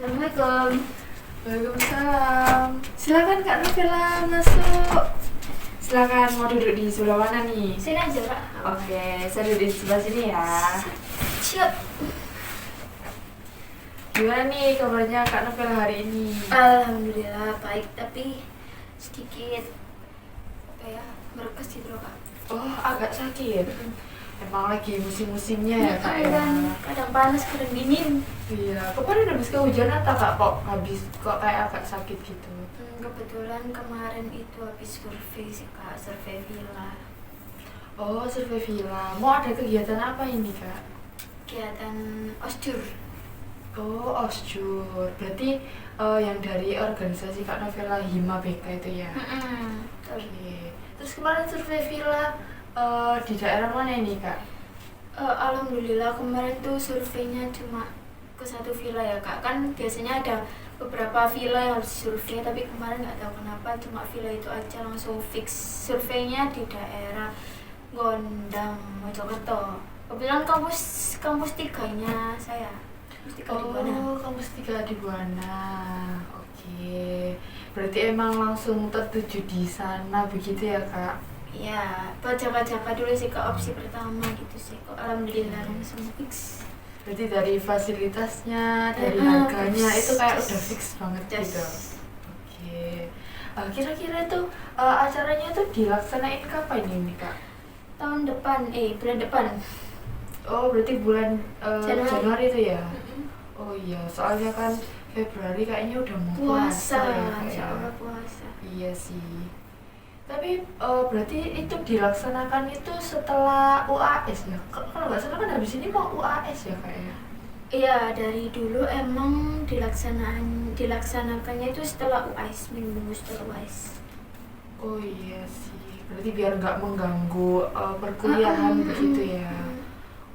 Assalamualaikum. Waalaikumsalam. Silakan Kak Novela masuk. Silakan mau duduk di sebelah mana nih? Sini aja, Kak. Oke, saya duduk di sebelah sini ya. Siap. Gimana nih kabarnya Kak Novela hari ini? Alhamdulillah baik, tapi sedikit apa ya, merepes gitu loh, Kak. Oh, agak sakit. Emang lagi musim-musimnya ya Kak ya? Kadang panas, kadang dingin. Iya, kemarin habis kehujanan tak Kak kok kayak agak sakit gitu? Kebetulan kemarin itu habis survei sih, Kak, survei villa. Oh, survei villa. Mau ada kegiatan apa ini Kak? Kegiatan osjur. Oh, osjur. Berarti yang dari organisasi Kak Novela Hima BK itu ya? Oke. Terus kemarin survei villa di daerah mana ini Kak? Alhamdulillah kemarin tuh surveinya cuma ke satu villa ya, Kak. Kan biasanya ada beberapa villa yang harus disurvei, tapi kemarin nggak tahu kenapa cuma villa itu aja langsung fix surveinya di daerah Gondang, Mojokerto. Kebetulan kampus tiganya saya. Kampus tiga di Buana. Oh, kampus 3 di Buana. Oke. Berarti emang langsung tertuju di sana begitu ya Kak? Ya, baca-baca dulu sih ke opsi pertama gitu sih. Kok alhamdulillah langsung fix. Berarti dari fasilitasnya, dari harganya itu kayak udah fix banget Yes. gitu. Oke. Kira-kira tuh acaranya tuh dilaksanain kapan ini Kak? Tahun depan, bulan depan. Oh, berarti bulan Januari itu ya? Mm-mm. Oh iya, soalnya kan Februari kayaknya udah mau Puasa, ya Kak insya ya? Allah puasa. Iya sih. Tapi berarti itu dilaksanakan itu setelah UAS ya? Kalau nggak salah kan habis ini mau UAS ya kayaknya? Iya, dari dulu emang dilaksanakannya itu setelah UAS, minggu setelah UAS. Oh iya sih. Berarti biar nggak mengganggu perkuliahan begitu ya?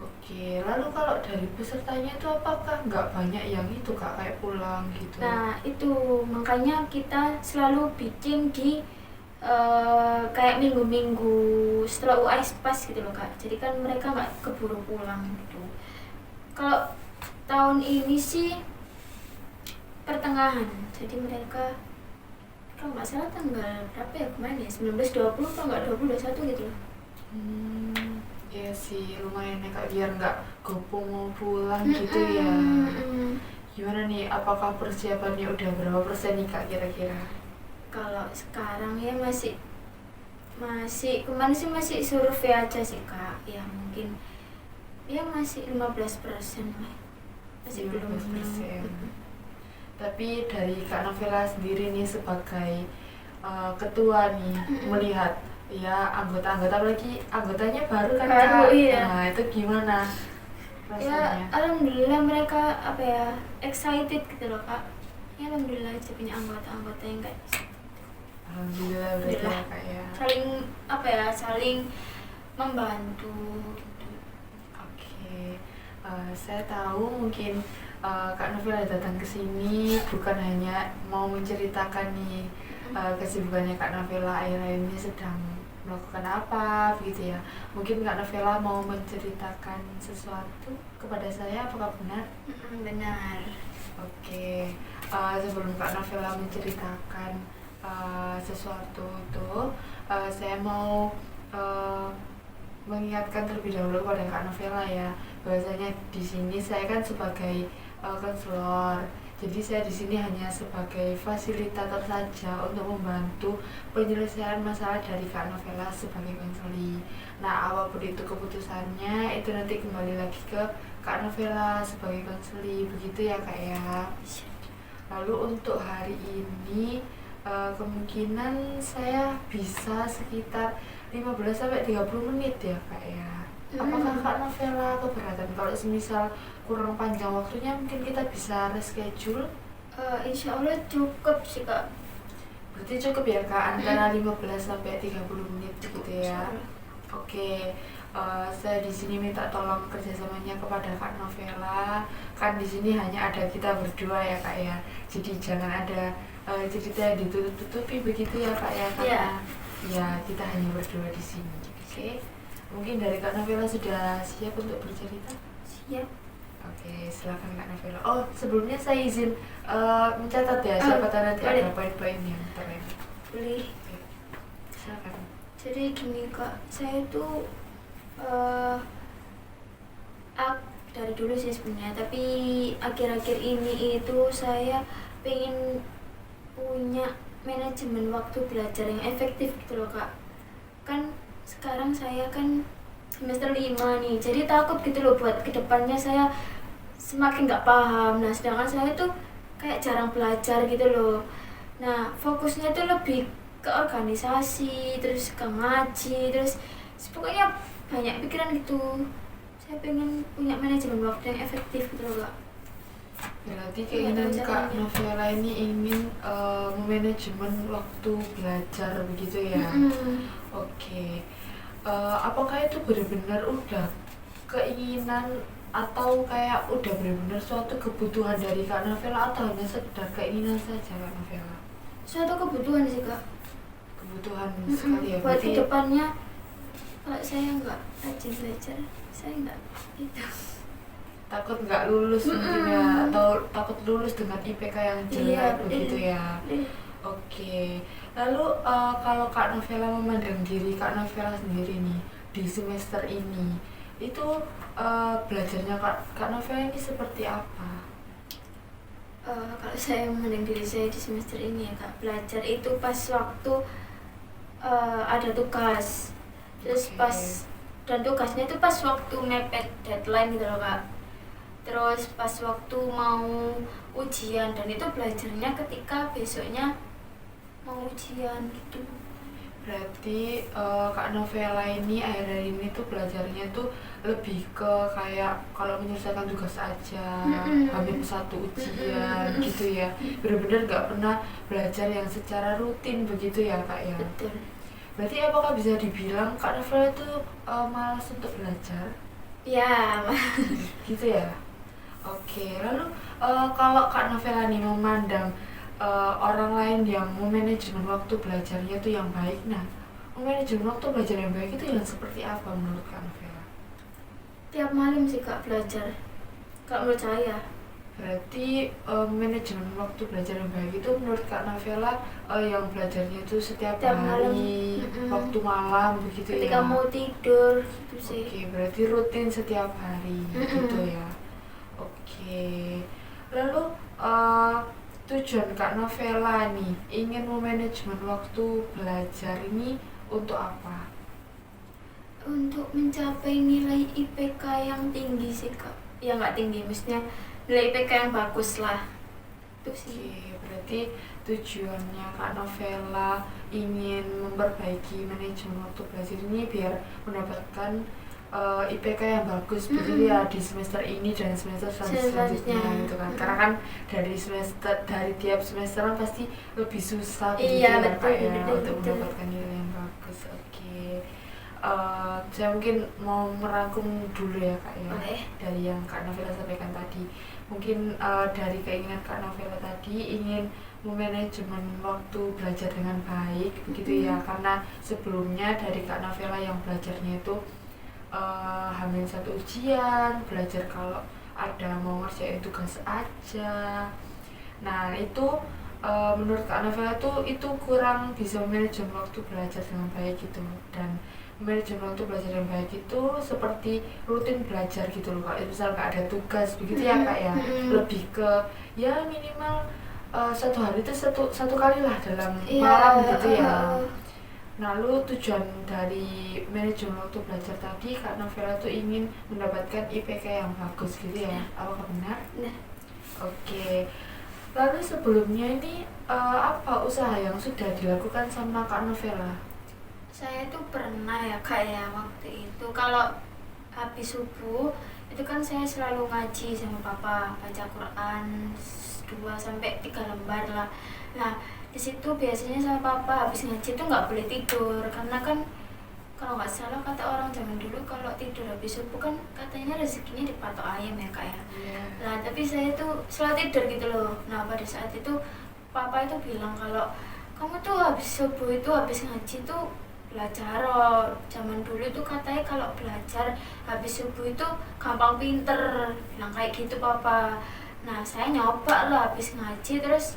Oke. Lalu kalau dari pesertanya itu apakah nggak banyak yang itu Kak kayak pulang gitu? Nah, itu makanya kita selalu bikin di kayak minggu-minggu setelah UAS pas gitu loh, Kak. Jadi kan mereka nggak keburu pulang gitu. Kalau tahun ini sih pertengahan, jadi mereka kalau nggak salah tanggal berapa ya kemarin ya, 19, 20 atau nggak 20, 21 gitu loh. Iya sih, lumayan ya Kak, biar nggak gopo mau pulang gitu ya. Gimana nih, apakah persiapannya udah berapa persen nih Kak kira-kira? Kalau sekarang ya masih kemarin sih masih survei aja sih, Kak. Ya mungkin ya masih 15% lah. Masih belum 15%. Tapi dari Kak Novela sendiri nih sebagai ketua nih melihat ya anggota-anggota, apalagi anggotanya baru kan Baru, Kak. iya. Nah, itu gimana Ya rasanya? alhamdulillah mereka apa ya, excited gitu loh, Kak. Ya alhamdulillah aja punya anggota-anggota yang kayak Alhamdulillah berarti ya Alhamdulillah. Kak ya. saling apa ya, saling membantu gitu. Oke, saya tahu mungkin Kak Novela datang ke sini bukan hanya mau menceritakan nih kesibukannya Kak Novela akhir-akhir ini sedang melakukan apa begitu ya. Mungkin Kak Novela mau menceritakan sesuatu kepada saya, apakah benar? Benar. Oke, sebelum Kak Novela menceritakan sesuatu itu, saya mau mengingatkan terlebih dahulu kepada Kak Novela ya, bahwasanya di sini saya kan sebagai konselor, jadi saya di sini hanya sebagai fasilitator saja untuk membantu penyelesaian masalah dari Kak Novela sebagai konseli. Nah, apapun itu keputusannya itu nanti kembali lagi ke Kak Novela sebagai konseli, begitu ya Kak ya. Lalu untuk hari ini kemungkinan saya bisa sekitar 15-30 menit ya Kak ya. Apakah Kak Novela keberatan kalau semisal kurang panjang waktunya, mungkin kita bisa reschedule? Insya Allah cukup sih, Kak. Berarti cukup ya Kak, antara 15-30 menit gitu ya. Insya Allah. Oke, saya di sini minta tolong kerjasamanya kepada Kak Novela. Kan di sini hanya ada kita berdua ya Kak ya. Jadi jangan ada cerita yang ditutup-tutupi begitu ya Kak ya. Karena ya kita hanya berdua di sini. Oke. Mungkin dari Kak Novela sudah siap untuk bercerita? Siap. Oke, silakan Kak Navela. Oh, sebelumnya saya izin mencatat ya, siapa tahu nanti boleh. ada poin-poin yang keren. Boleh. Oke, silakan. Jadi gini kak, saya tuh dari dulu sih sebenarnya, tapi akhir-akhir ini itu saya pengen punya manajemen waktu belajar yang efektif gitu loh kak. Kan sekarang saya kan semester 5 nih, jadi takut gitu loh buat kedepannya saya semakin nggak paham. Nah sedangkan saya tuh kayak jarang belajar gitu loh. Nah fokusnya tuh lebih ke organisasi, terus ke ngaji, terus pokoknya banyak pikiran gitu. Saya pengen punya manajemen waktu yang efektif gitu loh kak. Berarti keinginan Kak Navela ini ingin memanajemen waktu belajar begitu ya? Oke. Apakah itu benar-benar udah keinginan atau kayak udah benar-benar suatu kebutuhan dari Kak Navela atau hanya sekedar keinginan saja Kak Navela? Suatu kebutuhan sih kak. Kebutuhan sekali ya. Buat Berarti kedepannya kalau saya nggak rajin belajar, saya nggak itu. takut nggak lulus mungkin ya, atau takut lulus dengan IPK yang jelek begitu ya. Oke. Lalu kalau Kak Navela memandang diri Kak Navela sendiri nih di semester ini, itu belajarnya Kak Navela ini seperti apa? Kalau saya memandang diri saya di semester ini ya kak, belajar itu pas waktu ada tugas, terus pas dan tugasnya itu pas waktu mepet deadline gitu loh kak. Terus pas waktu mau ujian, dan itu belajarnya ketika besoknya mau ujian gitu. Berarti Kak Navela ini akhir-akhir ini tuh belajarnya tuh lebih ke kayak kalau menyelesaikan tugas aja, hampir satu ujian gitu ya. Benar-benar nggak pernah belajar yang secara rutin begitu ya Kak ya. Betul. Berarti apakah bisa dibilang Kak Navela itu malas untuk belajar? Ya. Gitu ya. Oke, lalu kalau Kak Navela nih memandang orang lain yang memanajemen waktu belajarnya itu yang baik, nah memanajemen waktu belajar yang baik itu yang seperti apa menurut Kak Navela? Tiap malam sih kak belajar, kalau menurut saya. Berarti manajemen waktu belajar yang baik itu menurut Kak Navela yang belajarnya itu setiap hari, waktu malam begitu ketika ya? mau tidur gitu sih. Oke, berarti rutin setiap hari gitu ya. Oke, lalu tujuan Kak Navela nih ingin memanajemen waktu belajar ini untuk apa? Untuk mencapai nilai IPK yang tinggi sih kak. Ya nggak tinggi, maksudnya nilai IPK yang bagus lah. Itu sih. Oke, berarti tujuannya Kak Navela ingin memperbaiki manajemen waktu belajar ini biar mendapatkan IPK yang bagus begitu ya di semester ini dan semester selanjutnya gitu kan. Karena kan dari tiap semester kan pasti lebih susah begitu ya Kak ya untuk mendapatkan nilai yang bagus. Oke. Saya mungkin mau merangkum dulu ya Kak ya. Dari yang Kak Navela sampaikan tadi. Mungkin dari keinginan Kak Navela tadi ingin memanajemen waktu belajar dengan baik begitu ya, karena sebelumnya dari Kak Navela yang belajarnya itu hamil satu ujian, belajar kalau ada mau ngerjain tugas aja. Nah itu menurut Kak Navela itu kurang bisa manajemen waktu belajar dengan baik gitu. Dan manajemen waktu belajar yang baik itu seperti rutin belajar gitu loh Kak. Misal nggak ada tugas begitu ya Kak ya, lebih ke ya minimal satu hari itu satu kali lah dalam malam gitu ya. Lalu tujuan dari manajemen waktu belajar tadi Kak Navela tuh ingin mendapatkan IPK yang bagus gitu ya, apakah benar? Nah. Oke. Lalu sebelumnya ini apa usaha yang sudah dilakukan sama Kak Navela? Saya tuh pernah ya kayak waktu itu kalau habis subuh itu kan saya selalu ngaji sama papa, baca Quran 2-3 lembar lah. Nah di situ biasanya sama papa habis ngaji tuh nggak boleh tidur, karena kan kalau nggak salah kata orang zaman dulu kalau tidur habis subuh kan katanya rezekinya dipatok ayam ya kak ya. Nah tapi saya tuh selalu tidur gitu loh. Nah pada saat itu papa itu bilang kalau kamu tuh habis subuh itu habis ngaji tuh belajar. Zaman dulu itu katanya kalau belajar habis subuh itu gampang pinter, bilang kayak gitu papa. Nah saya nyoba lah habis ngaji terus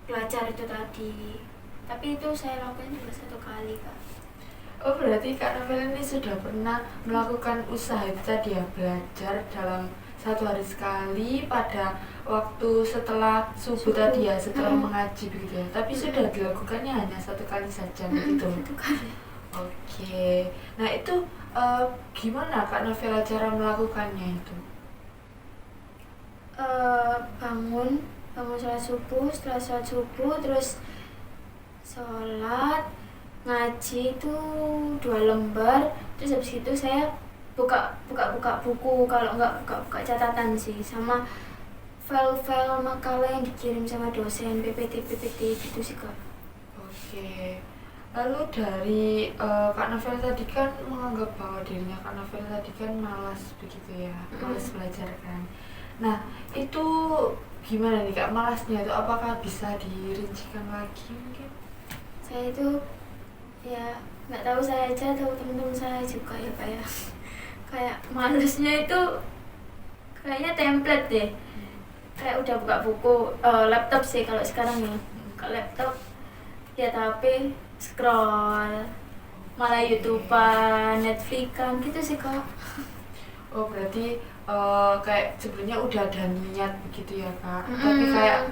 belajar itu tadi, tapi itu saya lakukan cuma 1 kali kak. Oh berarti Kak Novel ini sudah pernah melakukan usaha itu tadi ya, belajar dalam 1 hari sekali pada waktu setelah subuh tadi ya, setelah mengaji begitu ya. Tapi sudah dilakukannya hanya 1 kali saja begitu. 1 kali. Oke, nah itu gimana Kak Novela cara melakukannya itu? Bangun sholat subuh, setelah sholat subuh terus sholat, ngaji itu 2 lembar, terus habis itu saya buka buku, kalau enggak buka catatan sih, sama file makalah yang dikirim sama dosen, PPT gitu sih kak. Oke, lalu dari Kak Novel tadi kan menganggap bahwa dirinya Kak Novel tadi kan malas begitu ya, malas belajar kan. Nah itu gimana nih Kak malasnya itu, apakah bisa dirincikan lagi mungkin? Saya itu ya nggak tahu, saya aja tahu teman-teman saya juga ya kak ya. Kayak malesnya itu kayaknya template deh. Kayak udah buka buku, laptop sih kalau sekarang ya, buka laptop lihat HP, scroll, malah YouTubean, Netflixan gitu sih kak. Oh berarti kayak sebenarnya udah ada niat begitu ya Kak, tapi kayak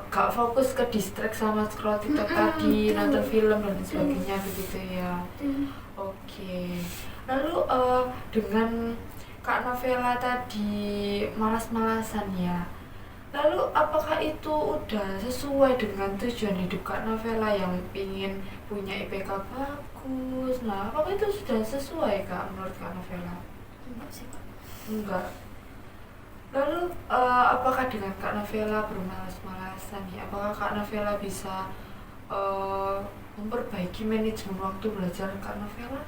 gak fokus ke distract sama scroll TikTok tadi, nonton film dan sebagainya begitu ya. Oke, lalu dengan Kak Novela tadi malas-malasan ya, lalu apakah itu udah sesuai dengan tujuan hidup Kak Novela yang ingin punya IPK bagus? Nah apakah itu sudah sesuai Kak menurut Kak Novela? Enggak sih kak. Enggak. Lalu apakah dengan Kak Novela bermalas-malasan ya, apakah Kak Novela bisa memperbaiki manajemen waktu belajar Kak Novela?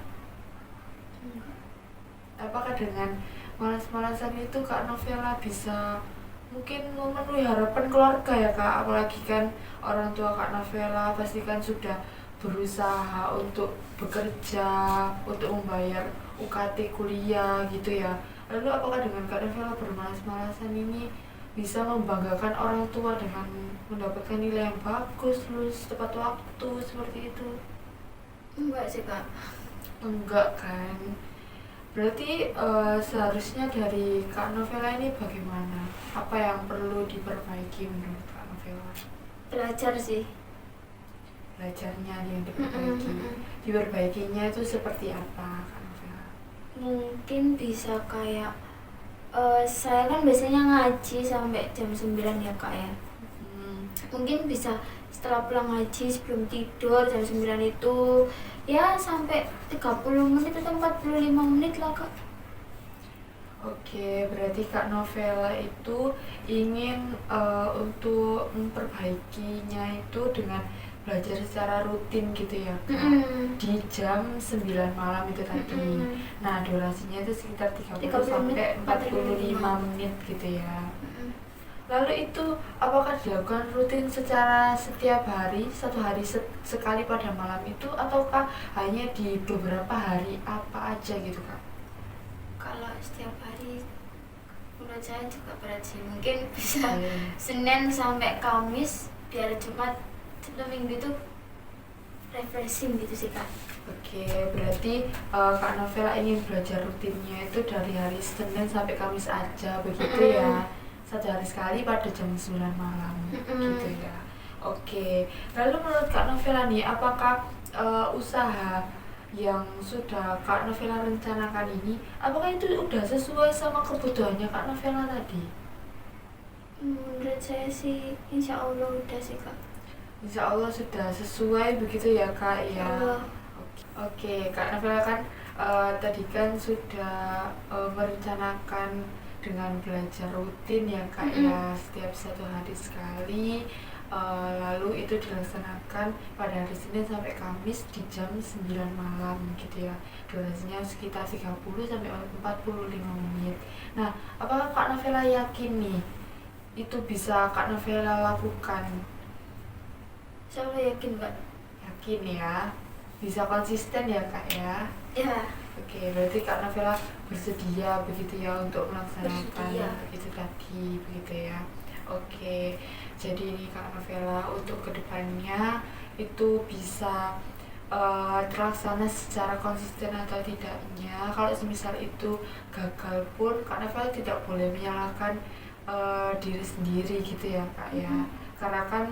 Apakah dengan malas-malasan itu Kak Novela bisa mungkin memenuhi harapan keluarga ya Kak, apalagi kan orang tua Kak Novela pasti kan sudah berusaha untuk bekerja, untuk membayar UKT kuliah gitu ya. Lalu apakah dengan Kak Novela bermalas-malasan ini bisa membanggakan orang tua dengan mendapatkan nilai yang bagus, lulus tepat waktu seperti itu? Enggak sih kak. Enggak kan? Berarti seharusnya dari Kak Novela ini bagaimana? Apa yang perlu diperbaiki menurut Kak Novela? Belajar sih. Belajarnya yang diperbaiki. Diperbaikinya itu seperti apa Kak Novela? Mungkin bisa kayak saya kan biasanya ngaji sampai jam 9 ya kak ya. Mungkin bisa setelah pulang ngaji sebelum tidur jam 9 itu ya sampai 30 menit atau 45 menit lah kak. Oke, berarti Kak Novela itu ingin untuk memperbaikinya itu dengan belajar secara rutin gitu ya Kak, di jam 9 malam itu tadi. Nah durasinya itu sekitar 30 sampai 45 menit gitu ya. Lalu itu apakah dilakukan rutin secara setiap hari, 1 hari sekali pada malam itu, ataukah hanya di beberapa hari apa aja gitu Kak? Kalau setiap hari menurut saya juga berat sih, mungkin bisa Senin sampai Kamis, biar Jumat Sabtu Minggu itu refreshing gitu sih kak. Oke, berarti Kak Novela ingin belajar rutinnya itu dari hari Senin sampai Kamis aja begitu ya, 1 hari sekali pada jam 9 malam gitu ya. Oke, lalu menurut Kak Novela nih, apakah usaha yang sudah Kak Novela rencanakan ini, apakah itu udah sesuai sama kebutuhannya Kak Novela tadi? Menurut saya sih insya Allah udah sih kak. Insya Allah sudah sesuai begitu ya Kak ya. Oke, Kak Novela kan tadi kan sudah merencanakan dengan belajar rutin ya Kak ya, setiap 1 hari sekali, lalu itu dilaksanakan pada hari Senin sampai Kamis di jam 9 malam gitu ya, durasinya sekitar 30 sampai 45 menit. Nah apakah Kak Novela yakin nih itu bisa Kak Novela lakukan? Insya Allah yakin kak. Yakin ya. bisa konsisten ya Kak ya. Ya, Oke, berarti Kak Navela bersedia begitu ya untuk melaksanakan bersedia. itu tadi begitu ya. Oke, jadi ini Kak Navela untuk kedepannya itu bisa terlaksana secara konsisten atau tidaknya. Kalau semisal itu gagal pun Kak Navela tidak boleh menyalahkan diri sendiri gitu ya Kak ya. Karena kan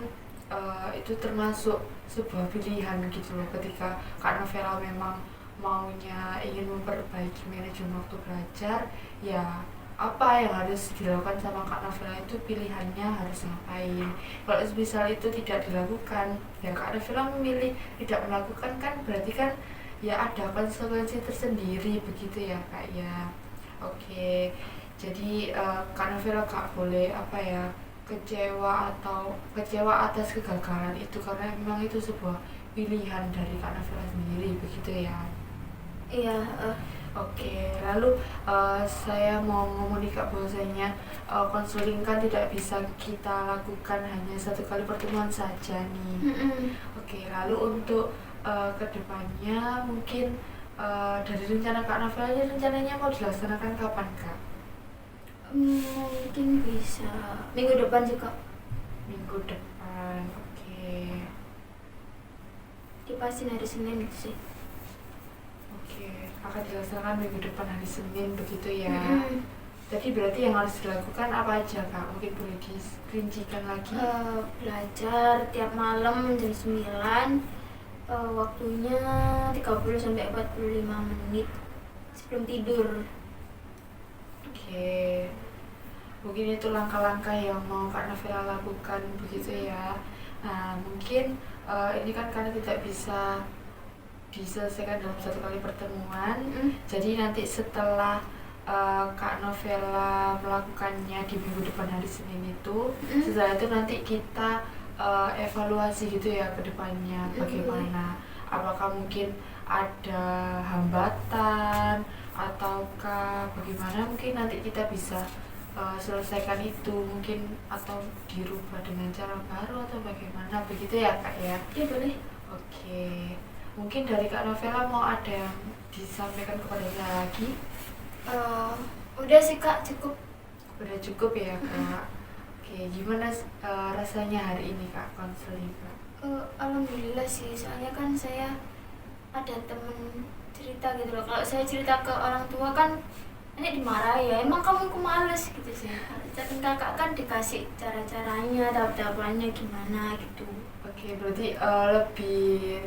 itu termasuk sebuah pilihan gitu loh, ketika Kak Navela memang maunya ingin memperbaiki manajemen waktu belajar, ya apa yang harus dilakukan sama Kak Navela itu pilihannya harus ngapain. Kalau misal itu tidak dilakukan, ya Kak Navela memilih tidak melakukan, kan berarti kan ya ada konsekuensi tersendiri begitu ya Kak ya. Oke, jadi Kak Navela gak boleh apa ya, kecewa atas kegagalan itu, karena memang itu sebuah pilihan dari Kak Navela sendiri begitu ya. Iya, Oke, lalu saya mau ngomong nih Kak bahwasanya konseling kan tidak bisa kita lakukan hanya satu kali pertemuan saja nih. Oke, lalu untuk kedepannya mungkin dari rencana Kak Navela ini rencananya mau dilaksanakan kapan Kak? mungkin bisa minggu depan juga. Minggu depan, oke. Dipastiin hari Senin gitu sih. Oke, akan dilaksanakan minggu depan hari Senin begitu ya. Mm-mm. Jadi berarti yang harus dilakukan apa aja Kak? Mungkin boleh dirincikan lagi? Belajar tiap malam jam 9, waktunya 30-45 menit sebelum tidur. Oke, mungkin itu langkah-langkah yang mau Kak Navela lakukan begitu ya. Nah mungkin ini kan karena tidak bisa diselesaikan dalam satu kali pertemuan. Jadi nanti setelah Kak Navela melakukannya di minggu depan hari Senin itu, setelah itu nanti kita evaluasi gitu ya ke depannya bagaimana. Apakah mungkin ada hambatan ataukah bagaimana, mungkin nanti kita bisa selesaikan itu mungkin, atau dirubah dengan cara baru atau bagaimana begitu ya Kak ya. Iya boleh. Oke, mungkin dari Kak Navela mau ada yang disampaikan kepada saya lagi? Udah sih Kak, cukup. Udah cukup ya Kak. Oke, gimana rasanya hari ini Kak konseling Kak? Alhamdulillah sih, soalnya kan saya ada temen cerita gitu loh. Kalau saya cerita ke orang tua kan ini dimarahi ya, emang kamu males gitu sih. Tapi kakak kan dikasih cara-caranya, tahap-tahapannya gimana gitu. Oke, berarti lebih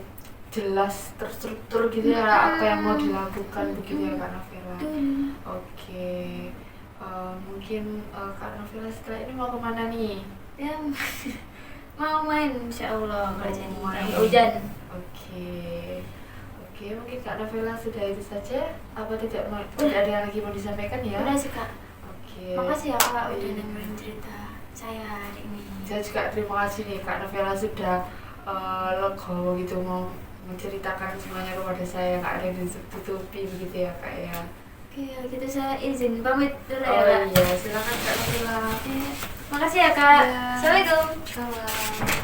jelas terstruktur gitu ya apa yang mau dilakukan begitu ya Kak Navela. Oke, mungkin Kak Navela setelah ini mau kemana nih? Ya mau main insya Allah kalau jadi main. hujan. Oke, mungkin Kak Navela sudah itu saja. Apa tidak ada yang lagi mau disampaikan ya? Udah sih Kak. Oke. Makasih ya Kak udah dengerin cerita saya hari ini. Saya juga terima kasih nih Kak Navela sudah legowo gitu mau menceritakan semuanya kepada saya, nggak ada yang ditutupi begitu ya Kak ya. Oke, gitu saya izin pamit dulu ya Oh Kak. iya, silakan Kak Navela. Makasih ya Kak. Ya. Assalamualaikum. Salam.